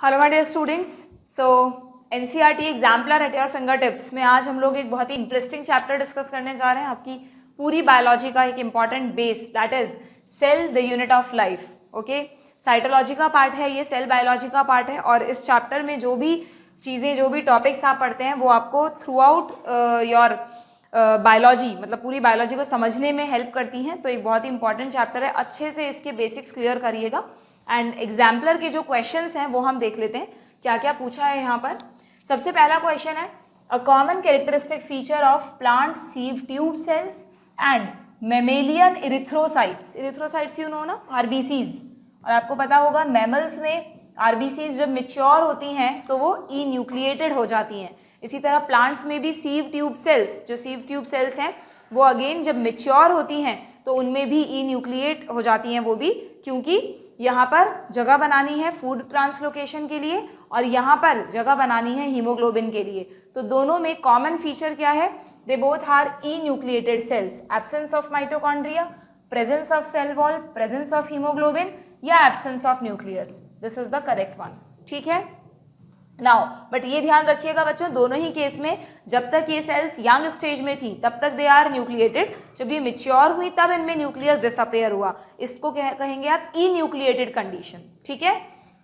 Hello my dear students. So NCERT exemplar at your finger tips में आज हम लोग एक बहुत ही इंटरेस्टिंग चैप्टर डिस्कस करने जा रहे हैं। आपकी पूरी बायोलॉजी का एक important base, that is cell the unit of life. Okay, cytology का पार्ट है ये, सेल बायोलॉजी का पार्ट है। और इस चैप्टर में जो भी चीज़ें, जो भी टॉपिक्स आप पढ़ते हैं वो आपको थ्रू आउट योर बायोलॉजी, मतलब पूरी बायोलॉजी को समझने में हेल्प करती हैं। तो एक बहुत ही इंपॉर्टेंट चैप्टर है, अच्छे से इसके बेसिक्स क्लियर करिएगा। एंड एग्जाम्पलर के जो क्वेश्चंस हैं वो हम देख लेते हैं क्या क्या पूछा है यहाँ पर। सबसे पहला क्वेश्चन है, a common characteristic feature of plant sieve tube cells and mammalian erythrocytes. Erythrocytes you know ना, आरबीसीज। और आपको पता होगा मैमल्स में आरबीसीज जब मेच्योर होती हैं तो वो ई न्यूक्लिएटेड हो जाती हैं। इसी तरह प्लांट्स में भी सीव ट्यूब सेल्स, जो सीव ट्यूब सेल्स हैं वो अगेन जब मेच्योर होती हैं तो उनमें भी ई न्यूक्लिएट हो जाती हैं वो भी, क्योंकि यहाँ पर जगह बनानी है फूड ट्रांसलोकेशन के लिए और यहाँ पर जगह बनानी है हीमोग्लोबिन के लिए। तो दोनों में कॉमन फीचर क्या है? They both are enucleated cells. Absence of mitochondria, presence of cell wall, presence of haemoglobin या absence of nucleus, this is the correct one. ठीक है नाउ, बट ये ध्यान रखिएगा बच्चों, दोनों ही केस में जब तक ये सेल्स यंग स्टेज में थी तब तक दे आर न्यूक्लिएटेड, जब ये मेच्योर हुई तब इनमें न्यूक्लियस डिसअपेयर हुआ। इसको कहेंगे आप ई न्यूक्लिएटेड कंडीशन। ठीक है,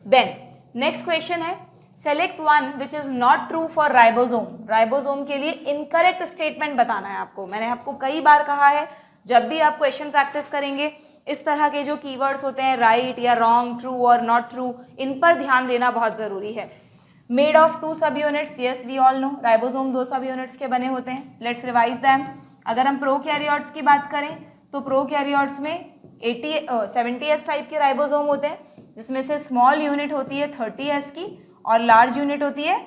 देन नेक्स्ट क्वेश्चन है, select one which is not true for ribosome. Ribosome के लिए इनकरेक्ट स्टेटमेंट बताना है आपको। मैंने आपको कई बार कहा है, जब भी आप क्वेश्चन प्रैक्टिस करेंगे इस तरह के जो कीवर्ड्स होते हैं राइट या रॉन्ग, ट्रू और नॉट ट्रू, इन पर ध्यान देना बहुत जरूरी है। Made of 2 sub units, yes we all know, ribosome 2 sub units के बने होते हैं। Let's revise them. अगर हम प्रोकैरियोट्स की बात करें तो प्रोकैरियोट्स में 70s टाइप के राइबोसोम होते हैं, जिसमें से स्मॉल यूनिट होती है 30s की और लार्ज यूनिट होती है,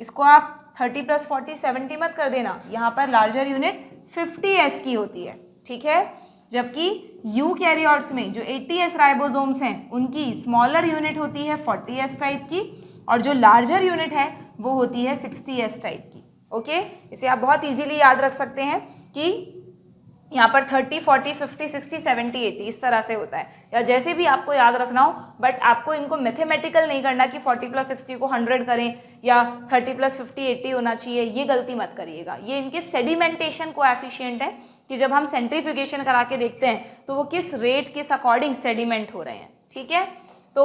इसको आप 30 + 40 70 मत कर देना, यहाँ पर लार्जर यूनिट 50s की होती है। ठीक है, जबकि यूकैरियोट्स में जो 80s राइबोसोम्स हैं उनकी स्मॉलर यूनिट होती है 40s टाइप की और जो लार्जर यूनिट है वो होती है 60s टाइप की। ओके, इसे आप बहुत इजीली याद रख सकते हैं कि यहाँ पर 30, 40, 50, 60, 70, 80 इस तरह से होता है, या जैसे भी आपको याद रखना हो। बट आपको इनको मैथमेटिकल नहीं करना कि 40 + 60 को 100 करें या 30 + 50 80 होना चाहिए, ये गलती मत करिएगा। ये इनके सेडिमेंटेशन कोएफिशिएंट है कि जब हम सेंट्रीफ्यूगेशन करा के देखते हैं तो वो किस रेट, किस अकॉर्डिंग सेडिमेंट हो रहे हैं। ठीक है, तो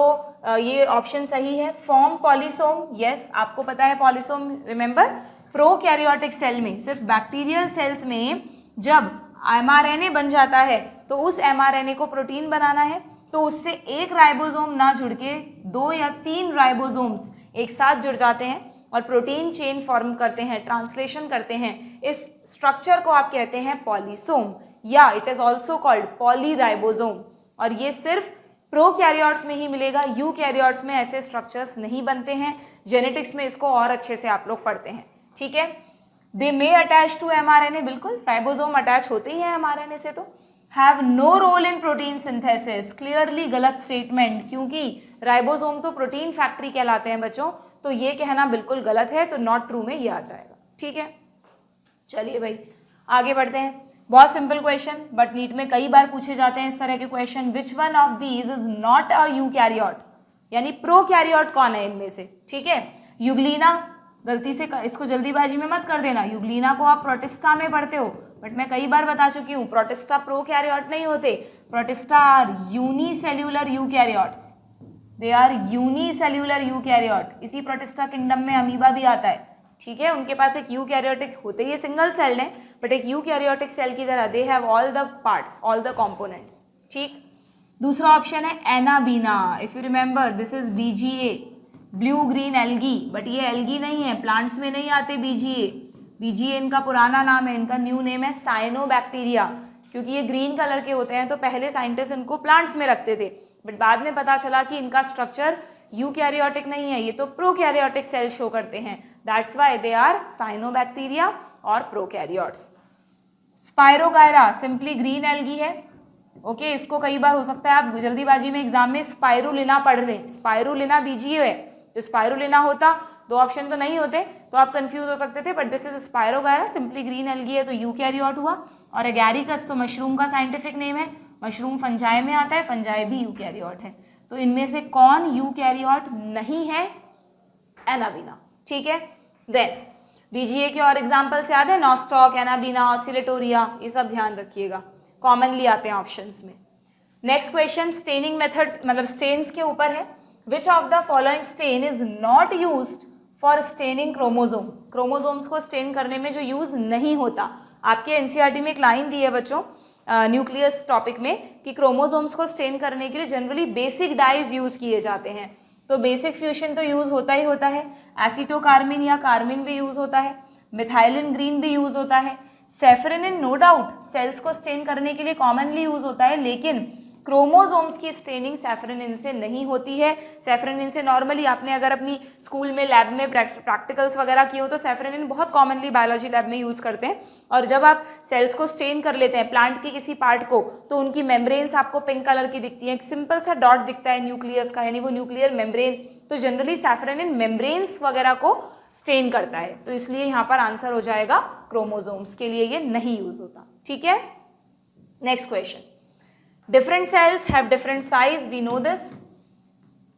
ये ऑप्शन सही है। फॉर्म पॉलीसोम, यस आपको पता है पॉलीसोम, रिमेंबर प्रोकैरियोटिक सेल में, सिर्फ बैक्टीरियल सेल्स में जब एमआरएनए बन जाता है तो उस एमआरएनए को प्रोटीन बनाना है, तो उससे एक राइबोसोम ना जुड़ के 2 या 3 राइबोसोम्स एक साथ जुड़ जाते हैं और प्रोटीन चेन फॉर्म करते हैं, ट्रांसलेशन करते हैं। इस स्ट्रक्चर को आप कहते हैं पॉलीसोम, या it is also called polyribosome. और ये सिर्फ प्रोकैरियोट्स में ही मिलेगा, यूकैरियोट्स में ऐसे स्ट्रक्चर्स नहीं बनते हैं। जेनेटिक्स में इसको और अच्छे से आप लोग पढ़ते हैं। ठीक है, they may attach to mRNA, बिल्कुल राइबोसोम अटैच होते ही हैं एमआरएनए से। तो have no role in protein synthesis, clearly गलत स्टेटमेंट, क्योंकि राइबोसोम तो प्रोटीन फैक्ट्री कहलाते हैं बच्चों, तो ये कहना बिल्कुल गलत है, तो नॉट ट्रू में ये आ जाएगा। ठीक है, चलिए भाई आगे बढ़ते हैं। बहुत सिंपल क्वेश्चन, बट नीट में कई बार पूछे जाते हैं इस तरह के question. Which one of these is not a eukaryote, यानी प्रोकैरियोट कौन है इनमें से। ठीक है, यूग्लिना, गलती से इसको जल्दीबाजी में मत कर देना, यूग्लिना को आप प्रोटिस्टा में पढ़ते हो, बट मैं कई बार बता चुकी हूँ प्रोटिस्टा प्रोकैरियोट नहीं होते। Protista are unicellular eukaryotes, they are unicellular eukaryote. इसी प्रोटिस्टा किंगडम में अमीबा भी आता है। ठीक है, उनके पास एक यूकैरियोटिक होते ही सिंगल सेल है, बट एक यूकैरियोटिक सेल की तरह they have all the parts, all the components. ठीक, दूसरा ऑप्शन है Anabaena. If you remember this is BGA, blue green algae, but ये एल्गी नहीं है, प्लांट्स में नहीं आते बीजीए। बीजीए इनका पुराना नाम है, इनका न्यू नेम है साइनोबैक्टीरिया। क्योंकि ये ग्रीन कलर के होते हैं तो पहले साइंटिस्ट इनको प्लांट्स में रखते थे, बट बाद में पता चला कि इनका स्ट्रक्चर यूकैरियोटिक नहीं है, ये तो प्रोकैरियोटिक सेल शो करते हैं। That's why they are cyanobacteria और prokaryotes. Spirogyra simply green algae है। ओके, इसको कई बार हो सकता है आप जल्दीबाजी में एग्जाम में स्पाइरुलिना पढ़ लें। स्पाइरुलिना बीजीए है, जो स्पाइरुलिना होता 2 ऑप्शन तो नहीं होते तो आप कंफ्यूज हो सकते थे, but this is spirogyra, simply green algae है तो यूकैरियोट हुआ। और एगैरिकस तो मशरूम का साइंटिफिक नेम है, मशरूम फंजाई में आता है, फंजाई भी यूकैरियोट है। तो इनमें से कौन यूकैरियोट नहीं है एनाबीना, ठीक है। देन बीजीए के और एग्जाम्पल्स याद है, नॉस्टॉक, एनाबीना, ऑसिलेटोरिया, ये सब ध्यान रखिएगा, कॉमनली आते हैं ऑप्शंस में। नेक्स्ट क्वेश्चन स्टेनिंग मेथड्स मतलब स्टेन्स के ऊपर है। Which of the following stain is not used for staining chromosome, chromosomes को स्टेन करने में जो यूज नहीं होता। आपके एनसीईआरटी में एक लाइन दी है बच्चों न्यूक्लियस टॉपिक में कि क्रोमोजोम्स को स्टेन करने के लिए जनरली बेसिक डाइज यूज किए जाते हैं। तो बेसिक फ्यूजन तो यूज होता ही होता है, एसिटोकार्मिन या कार्मिन भी यूज होता है, मिथाइलिन ग्रीन भी यूज होता है, सेफरेनिन नो डाउट सेल्स को स्टेन करने के लिए कॉमनली यूज होता है, लेकिन क्रोमोजोम्स की स्टेनिंग सेफरेनिन से नहीं होती है। सेफरेनिन से नॉर्मली आपने अगर अपनी स्कूल में लैब में प्रैक्टिकल्स वगैरह किए हो तो सेफरेनिन बहुत कॉमनली बायोलॉजी लैब में यूज़ करते हैं। और जब आप सेल्स को स्टेन कर लेते हैं प्लांट की किसी पार्ट को, तो उनकी मेम्ब्रेन्स आपको पिंक कलर की दिखती है, एक सिंपल सा डॉट दिखता है न्यूक्लियस का, यानी वो न्यूक्लियर मेम्ब्रेन। तो जनरली सेफरेनिन मेम्ब्रेन्स वगैरह को स्टेन करता है, तो इसलिए यहाँ पर आंसर हो जाएगा क्रोमोजोम्स के लिए ये नहीं यूज होता, ठीक है। Next question, different cells have different size, we know this.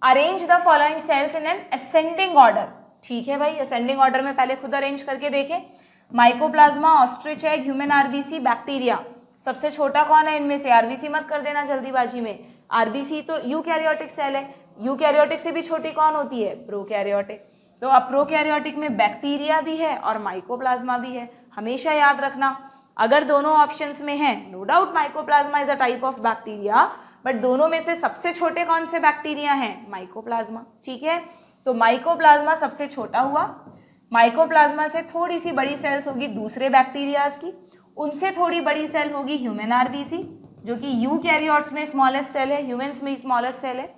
Arrange the following cells in an ascending order. ठीक है भाई, ascending order में पहले खुद अरेंज करके देखें। Mycoplasma, ostrich egg, human RBC, bacteria. सबसे छोटा कौन है इनमें से? आरबीसी मत कर देना जल्दीबाजी में, आरबीसी तो यूकैरियोटिक सेल है। यूकैरियोटिक से भी छोटी कौन होती है? प्रोकैरियोटिक। तो अब प्रोकैरियोटिक में बैक्टीरिया भी है और माइकोप्लाज्मा भी है, हमेशा याद रखना। अगर दोनों ऑप्शंस में है, no doubt mycoplasma is a type of bacteria, but दोनों में से सबसे छोटे कौन से बैक्टीरिया हैं? माइकोप्लाज्मा, ठीक है। तो माइकोप्लाज्मा सबसे छोटा हुआ, माइकोप्लाज्मा से थोड़ी सी बड़ी सेल्स होगी दूसरे बैक्टीरियाज की, उनसे थोड़ी बड़ी सेल होगी ह्यूमन आरबीसी, जो कि यूकैरियोट्स में स्मॉलेस्ट सेल है, ह्यूमन्स में स्मॉलेस्ट सेल है,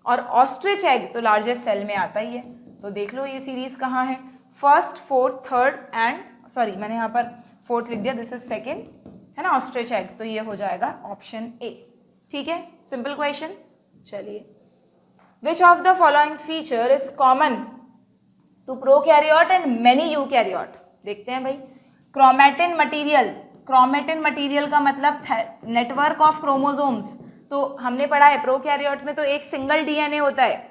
और ऑस्ट्रिच एग तो लार्जेस्ट सेल में आता ही है। तो देख लो ये सीरीज कहाँ है, first, fourth, third and sorry मैंने यहाँ पर फोर्थ लिख दिया, दिस इज सेकेंड, है ना, ऑस्ट्रिच एग, तो ये हो जाएगा ऑप्शन ए, ठीक है। Simple question. चलिए, which of the following feature is common to prokaryote and many eukaryote? देखते हैं भाई। क्रोमैटिन मटीरियल, क्रोमैटिन मटीरियल का मतलब नेटवर्क ऑफ क्रोमोसोम्स। तो हमने पढ़ा है प्रोकैरियोट में तो एक सिंगल डीएनए होता है।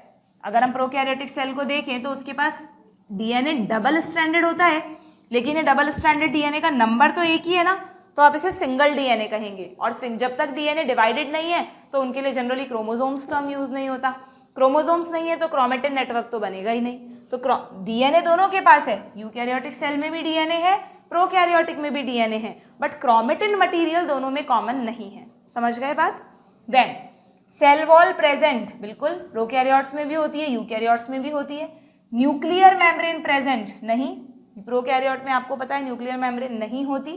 अगर हम प्रोकैरियोटिक सेल को देखें तो उसके पास डीएनए डबल स्ट्रैंडेड होता है, लेकिन ये डबल स्ट्रैंडेड डीएनए का नंबर तो एक ही है ना, तो आप इसे सिंगल डीएनए कहेंगे। और जब तक डीएनए डिवाइडेड नहीं है तो उनके लिए जनरली क्रोमोसोम्स टर्म यूज नहीं होता। क्रोमोसोम्स नहीं है तो क्रोमैटिन नेटवर्क तो बनेगा ही नहीं। तो डीएनए दोनों के पास है, यूकैरियोटिक सेल में भी डीएनए है, प्रोकैरियोटिक में भी डीएनए है, बट क्रोमैटिन मटीरियल दोनों में कॉमन नहीं है। समझ गए बात? देन सेल वॉल प्रेजेंट, बिल्कुल प्रोकैरियोट्स में भी होती है, यूकैरियोट्स में भी होती है। न्यूक्लियर मेम्ब्रेन प्रेजेंट, नहीं, प्रोकैरियोट में आपको पता है न्यूक्लियर मेम्ब्रेन नहीं होती।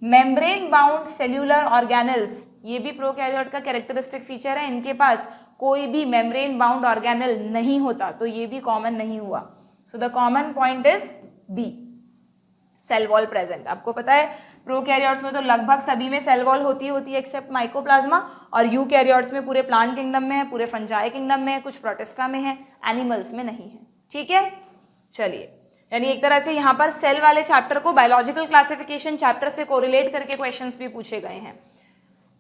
मेम्ब्रेन बाउंड सेल्यूलर ऑर्गेनल्स, ये भी प्रोकैरियोट का कैरेक्टरिस्टिक फीचर है, इनके पास कोई भी मेम्ब्रेन बाउंड ऑर्गेनल नहीं होता, तो ये भी कॉमन नहीं हुआ। So the common point is B, cell wall present. आपको पता है प्रोकैरियोट्स में तो लगभग सभी में सेल वॉल होती है एक्सेप्ट माइकोप्लाज्मा, और यूकैरियोट्स में पूरे प्लांट किंगडम में है, पूरे फंजाई किंगडम में है, कुछ प्रोटिस्टा में है, एनिमल्स में नहीं है, ठीक है। चलिए, यानी एक तरह से यहाँ पर सेल वाले चैप्टर को बायोलॉजिकल क्लासिफिकेशन चैप्टर से कोरिलेट करके क्वेश्चंस भी पूछे गए हैं।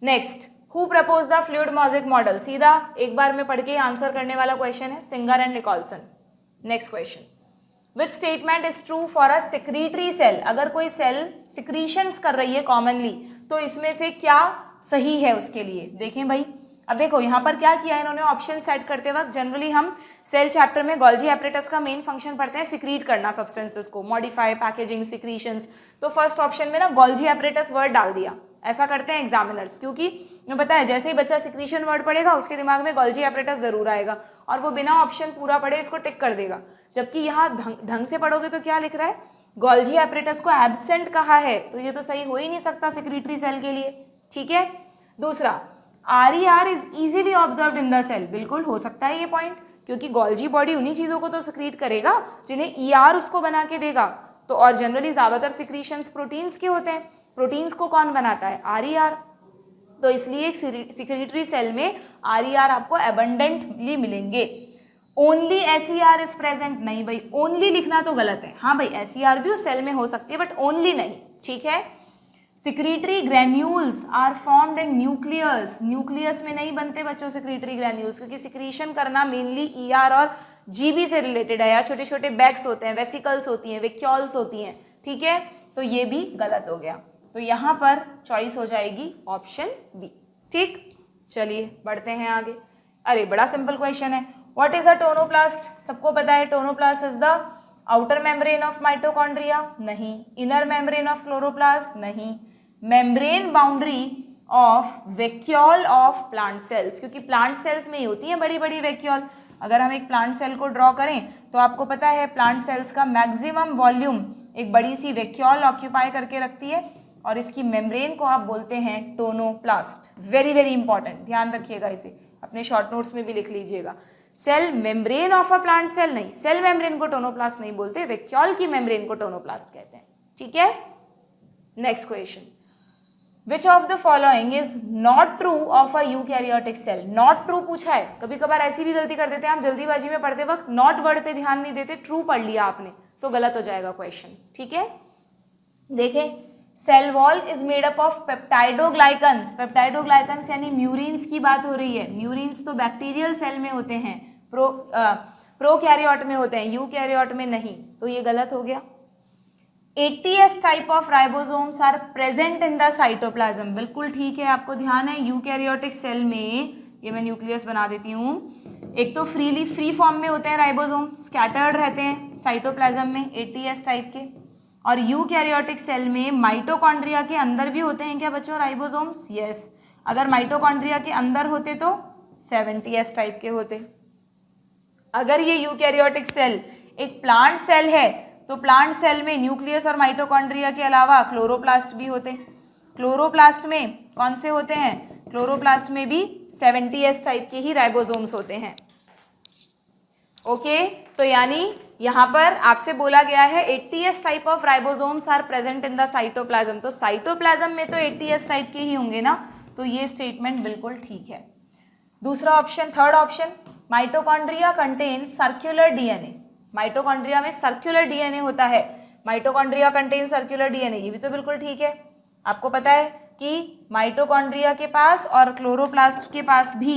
Next, who propose the fluid mosaic model? सीधा एक बार में पढ़ के आंसर करने वाला क्वेश्चन है, Singer and Nicolson. Next question, which statement is true for a secretory cell? अगर कोई सेल सिक्रीशंस कर रही है कॉमनली, तो इसमें से क्या सही है उसके लिए? देखें भाई, अब देखो यहाँ पर क्या किया है इन्होंने, ऑप्शन सेट करते वक्त जनरली हम सेल चैप्टर में गोल्जी एपरेटस का मेन फंक्शन पढ़ते हैं सिक्रीट करना सब्सटेंसेस को, मॉडिफाई, पैकेजिंग, सिक्रीशंस। तो फर्स्ट ऑप्शन में ना गोल्जी एपरेटस वर्ड डाल दिया, ऐसा करते हैं एग्जामिनर्स, क्योंकि मैं पता है जैसे ही बच्चा सिक्रीशन वर्ड पढ़ेगा उसके दिमाग में गोल्जी एपरेटस जरूर आएगा और वो बिना ऑप्शन पूरा पढ़े इसको टिक कर देगा। जबकि यहाँ ढंग से पढ़ोगे तो क्या लिख रहा है, गोल्जी एपरेटस को एब्सेंट कहा है, तो ये तो सही हो ही नहीं सकता सेक्रेटरी सेल के लिए, ठीक है। दूसरा, RER is easily observed in the cell, बिल्कुल हो सकता है ये पॉइंट, क्योंकि गोल्जी बॉडी उन्हीं चीजों को तो सिक्रीट करेगा जिन्हें ER उसको बना के देगा। तो और जनरली ज्यादातर सिक्रीशंस प्रोटीन्स के होते हैं, प्रोटीन्स को कौन बनाता है? RER। तो इसलिए सिक्रीटरी सेल में RER आपको एबंडेंटली मिलेंगे। ओनली SER इज प्रेजेंट, नहीं भाई, ओनली लिखना तो गलत है। हाँ भाई, SER भी उस सेल में हो सकती है बट ओनली नहीं, ठीक है। Secretory granules are formed in nucleus, nucleus में नहीं बनते बच्चों सिक्रीटरी ग्रैन्यूल्स, क्योंकि सिक्रीशन करना मेनली ER और जीबी से रिलेटेड है, या छोटे छोटे बैग्स होते हैं, वेसिकल्स होती हैं, वेक्यूल्स होती हैं, ठीक है, तो ये भी गलत हो गया। तो यहाँ पर चॉइस हो जाएगी ऑप्शन बी। ठीक, चलिए बढ़ते हैं आगे। अरे बड़ा सिंपल क्वेश्चन है। What is a tonoplast? सबको पता है tonoplast is the outer membrane of mitochondria, नहीं। इनर मेम्ब्रेन ऑफ क्लोरोप्लास्ट, नहीं। Membrane boundary of vacuole of plant cells, क्योंकि प्लांट सेल्स में ही होती है बड़ी बड़ी वैक्यूल। अगर हम एक प्लांट सेल को ड्रॉ करें तो आपको पता है प्लांट सेल्स का मैक्सिमम वॉल्यूम एक बड़ी सी वैक्यूल ऑक्यूपाई करके रखती है, और इसकी मेम्ब्रेन को आप बोलते हैं टोनोप्लास्ट। वेरी वेरी इंपॉर्टेंट, ध्यान रखिएगा, इसे अपने शॉर्ट नोट्स में भी लिख लीजिएगा। Cell membrane of a plant cell नहीं, सेल मेम्ब्रेन को टोनोप्लास्ट नहीं बोलते, वैक्यूल की मेम्ब्रेन को टोनोप्लास्ट कहते हैं। ठीक है, next question, which of the following is not true of a eukaryotic cell? Not true पूछा है, कभी कभार ऐसी भी गलती कर देते हैं हम जल्दीबाजी में पढ़ते वक्त, नॉट वर्ड पे ध्यान नहीं देते, ट्रू पढ़ लिया आपने तो गलत हो जाएगा क्वेश्चन। ठीक है, देखें, cell wall is made up of peptidoglycans. Peptidoglycans यानी म्यूरिन्स की बात हो रही है। म्यूरिन्स तो बैक्टीरियल सेल में होते हैं, प्रोकैरियोट में होते हैं, यूकैरियोट में नहीं, तो ये गलत हो गया। 80s type of ribosomes are present in the cytoplasm, बिल्कुल ठीक है, आपको ध्यान है यूकैरियोटिक सेल में, ये मैं न्यूक्लियस बना देती हूँ, एक तो फ्री फॉर्म में होते हैं राइबोसोम, स्कैटर्ड रहते हैं साइटोप्लाज्म में 80s टाइप के, और यूकैरियोटिक सेल में माइटोकॉन्ड्रिया के अंदर भी होते हैं क्या बच्चों राइबोसोम्स? यस, अगर माइटोकॉन्ड्रिया के अंदर होते तो 70s टाइप के होते। अगर ये यूकैरियोटिक सेल एक प्लांट सेल है तो प्लांट सेल में न्यूक्लियस और माइटोकॉन्ड्रिया के अलावा क्लोरोप्लास्ट भी होते हैं। क्लोरोप्लास्ट में कौन से होते हैं? क्लोरोप्लास्ट में भी 70s टाइप के ही राइबोसोम्स होते हैं। ओके, तो यानी यहाँ पर आपसे बोला गया है 80s type of ribosomes are present in the cytoplasm, तो साइटोप्लाज्म में तो 80s टाइप के ही होंगे ना, तो ये स्टेटमेंट बिल्कुल ठीक है। दूसरा option, third option, mitochondria contains circular DNA. Mitochondria में सर्कुलर डीएनए होता है, माइटोकॉन्ड्रिया कंटेन्स सर्कुलर डीएनए, ये भी तो बिल्कुल ठीक है। आपको पता है कि माइटोकॉन्ड्रिया के पास और क्लोरोप्लास्ट के पास भी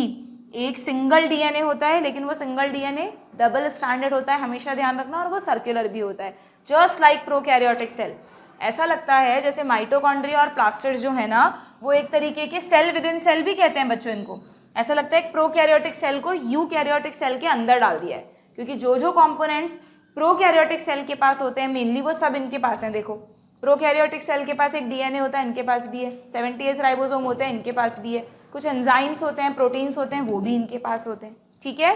एक सिंगल डीएनए होता है, लेकिन वो सिंगल डीएनए डबल स्ट्रैंडेड होता है, हमेशा ध्यान रखना, और वो सर्कुलर भी होता है, जस्ट लाइक प्रोकैरियोटिक सेल। ऐसा लगता है जैसे माइटोकॉन्ड्रिया और प्लास्टिड्स जो है ना, वो एक तरीके के सेल विद इन सेल भी कहते हैं बच्चों इनको। ऐसा लगता है प्रोकैरियोटिक सेल को यूकैरियोटिक सेल के अंदर डाल दिया है, क्योंकि जो जो कंपोनेंट्स प्रोकैरियोटिक सेल के पास होते हैं मेनली वो सब इनके पास हैं। देखो, प्रोकैरियोटिक सेल के पास एक डीएनए होता है, इनके पास भी है, 70s राइबोसोम होते हैं, इनके पास भी है, कुछ एंजाइम्स होते हैं, प्रोटीन्स होते हैं, वो भी इनके पास होते हैं। ठीक है,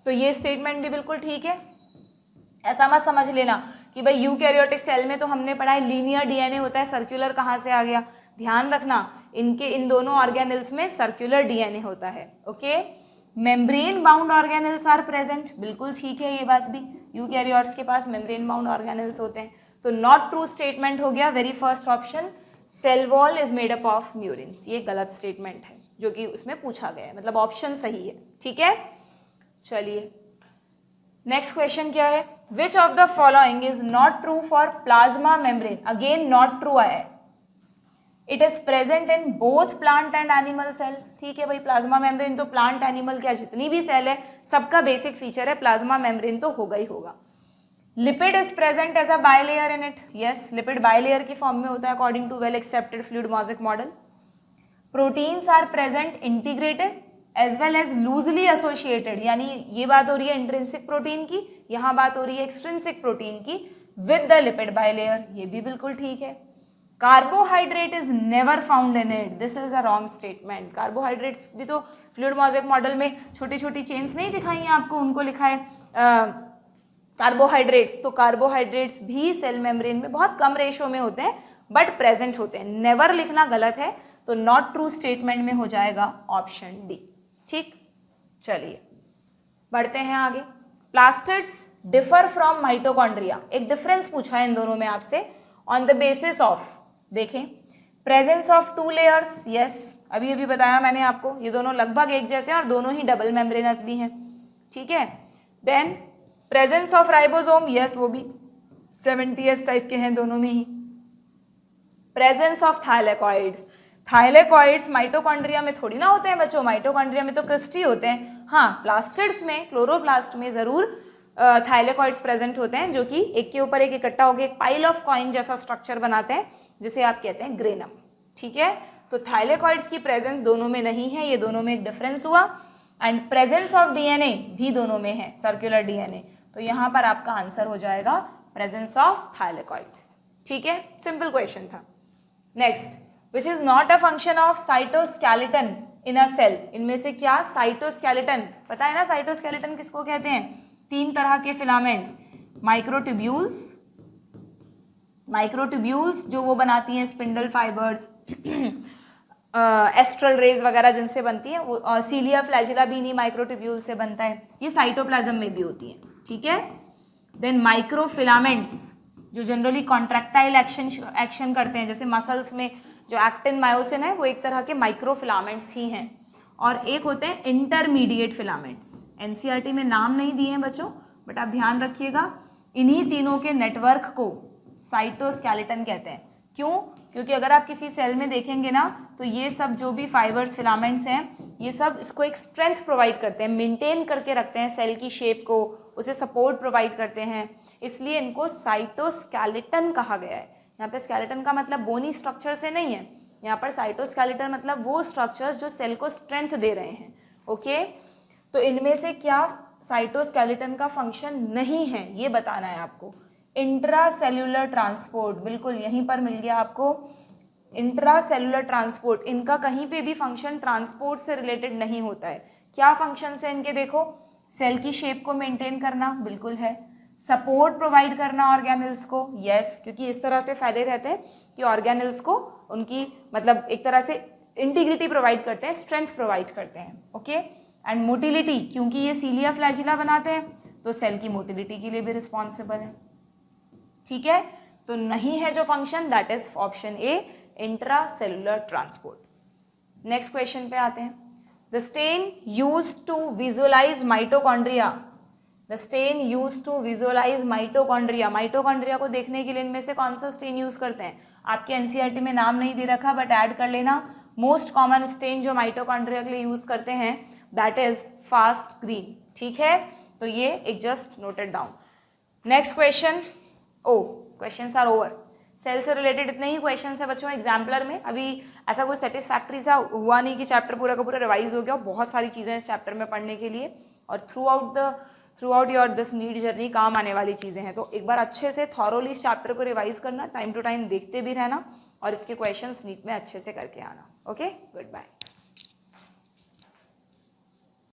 तो ये स्टेटमेंट भी बिल्कुल ठीक है। ऐसा मत समझ लेना कि भाई यूकैरियोटिक सेल में तो हमने पढ़ा है लीनियर डीएनए होता है, सर्कुलर कहाँ से आ गया। ध्यान रखना, इन दोनों ऑर्गेनल्स में सर्कुलर डीएनए होता है। Okay, membrane bound organelles are present, बिल्कुल ठीक है ये बात भी, यूकैरियोट्स के पास मेम्ब्रेन बाउंड ऑर्गेनल्स होते हैं। तो नॉट ट्रू स्टेटमेंट हो गया very first option, cell wall is made up of mureins, ये गलत स्टेटमेंट है जो कि उसमें पूछा गया है, मतलब ऑप्शन सही है। ठीक है, चलिए नेक्स्ट क्वेश्चन क्या है, which of the following is not true for plasma membrane? Again not true आया है, it is present in both plant and animal cell. ठीक है भाई, प्लाज्मा मेम्ब्रेन तो प्लांट एनिमल क्या जितनी भी सेल है सबका बेसिक फीचर है, प्लाज्मा मेम्ब्रेन तो होगा ही होगा। Lipid is present as a bilayer in it, yes, lipid bilayer की फॉर्म में होता है according to well accepted fluid mosaic model. Proteins are present integrated as well as loosely associated, यानी ये बात हो रही है इंट्रिंसिक प्रोटीन की, यहाँ बात हो रही है एक्सट्रिंसिक प्रोटीन की, विद द लिपिड बायलेयर, ये भी बिल्कुल ठीक है। Carbohydrate is never found in it, this is a wrong statement. Carbohydrates भी तो फ्लूइड मोज़ेक मॉडल में छोटी छोटी चेन्स नहीं दिखाई हैं आपको, उनको लिखा है कार्बोहाइड्रेट्स, तो कार्बोहाइड्रेट्स भी सेल मेम्ब्रेन में बहुत कम रेशो में होते हैं बट प्रेजेंट होते हैं। नेवर लिखना गलत है, तो नॉट ट्रू स्टेटमेंट में हो जाएगा ऑप्शन डी। ठीक, चलिए बढ़ते हैं आगे। प्लास्टिड्स डिफर फ्रॉम माइटोकॉन्ड्रिया, एक डिफरेंस पूछा है इन दोनों में आपसे ऑन द बेसिस ऑफ, देखें, प्रेजेंस ऑफ 2 लेयर्स, यस, अभी अभी बताया मैंने आपको, ये दोनों लगभग एक जैसे हैं और दोनों ही डबल मेम्ब्रेनस भी हैं। ठीक है, then presence of ribosome, yes, वो भी 70s टाइप के हैं दोनों में ही। Presence of thylakoids, thylakoids mitochondria में थोड़ी ना होते हैं बच्चों, माइटोकॉन्ड्रिया में तो क्रिस्टी होते हैं। हाँ, प्लास्टिड्स में, क्लोरोप्लास्ट में जरूर थाइलेकॉइड्स प्रेजेंट होते हैं जो कि एक के ऊपर एक इकट्ठा होकर एक पाइल ऑफ कॉइन जैसा स्ट्रक्चर बनाते हैं जिसे आप कहते हैं ग्रेनम। ठीक है, तो थाइलेकॉइड्स की प्रेजेंस दोनों में नहीं है, ये दोनों में एक डिफरेंस हुआ। एंड प्रेजेंस ऑफ डीएनए भी दोनों में है, सर्कुलर डीएनए, तो यहां पर आपका आंसर हो जाएगा प्रेजेंस ऑफ थाइलेकॉइड्स। ठीक है, सिंपल क्वेश्चन था। Next, which is not a function of cytoskeleton in a cell. इनमें से क्या साइटोस्केलेटन, पता है ना साइटोस्केलेटन किसको कहते हैं? 3 तरह के फिलामेंट्स, माइक्रोट्यूब्यूल्स जो वो बनाती हैं स्पिंडल फाइबर्स, एस्ट्रल रेज वगैरह जिनसे बनती है वो, सीलिया फ्लैजिला भी इन्हीं माइक्रोट्यूब्यूल से बनता है, ये साइटोप्लाज्म में भी होती है। ठीक है, देन माइक्रोफिलामेंट्स जो जनरली कॉन्ट्रैक्टाइल एक्शन करते हैं, जैसे मसल्स में जो एक्टिन मायोसिन है वो एक तरह के माइक्रोफिलामेंट्स ही हैं। और एक होते हैं इंटरमीडिएट फिलामेंट्स, एनसीईआरटी में नाम नहीं दिए हैं बच्चों, बट आप ध्यान रखिएगा, इन्हीं तीनों के नेटवर्क को साइटोस्केलेटन कहते हैं। क्यों? क्योंकि अगर आप किसी सेल में देखेंगे ना तो ये सब जो भी फाइबर्स फिलामेंट्स हैं ये सब इसको एक स्ट्रेंथ प्रोवाइड करते हैं, मेंटेन करके रखते हैं सेल की शेप को, उसे सपोर्ट प्रोवाइड करते हैं, इसलिए इनको साइटोस्केलेटन कहा गया है। यहाँ पे स्केलेटन का मतलब बोनी स्ट्रक्चर से नहीं है, यहाँ पर साइटोस्केलेटन मतलब वो स्ट्रक्चर्स जो सेल को स्ट्रेंथ दे रहे हैं। ओके, तो इनमें से क्या साइटोस्केलेटन का फंक्शन नहीं है ये बताना है आपको। इंट्रासेल्यूलर ट्रांसपोर्ट, बिल्कुल यहीं पर मिल गया आपको, इंट्रासेल्यूलर ट्रांसपोर्ट, इनका कहीं पे भी फंक्शन ट्रांसपोर्ट से रिलेटेड नहीं होता है। क्या फंक्शन है इनके? देखो, सेल की शेप को मेंटेन करना, बिल्कुल है, सपोर्ट प्रोवाइड करना ऑर्गेनल्स को, यस, क्योंकि इस तरह से फैले रहते हैं कि ऑर्गेनल्स को उनकी मतलब एक तरह से इंटीग्रिटी प्रोवाइड करते हैं, स्ट्रेंथ प्रोवाइड करते हैं। ओके, एंड मोटिलिटी, क्योंकि ये सीलिया फ्लैजिला बनाते हैं तो सेल की मोटिलिटी के लिए भी रिस्पॉन्सिबल है। ठीक है, तो नहीं है जो function, that is option A, intracellular transport. Next question पे आते हैं। The stain used to visualise mitochondria, the stain used to visualise mitochondria, mitochondria को देखने के लिए इनमें से कौन सा स्टेन यूज करते हैं? आपके एनसीईआरटी में नाम नहीं दे रखा बट ऐड कर लेना। मोस्ट कॉमन स्टेन जो माइटोकॉन्ड्रिया के लिए यूज करते हैं दैट इज फास्ट ग्रीन। ठीक है, तो ये एक just noted down. Next question, questions are over. Cell से रिलेटेड इतने ही क्वेश्चंस है बच्चों एग्जाम्पलर में। अभी ऐसा कोई सेटिस्फैक्ट्री सा हुआ नहीं कि चैप्टर पूरा का पूरा रिवाइज हो गया, बहुत सारी चीज़ें इस चैप्टर में पढ़ने के लिए और throughout your this NEET journey काम आने वाली चीज़ें हैं। तो एक बार अच्छे से थॉरोली इस चैप्टर को रिवाइज करना, टाइम टू टाइम देखते भी रहना और इसके क्वेश्चंस नीट में अच्छे से करके आना। Okay, good bye.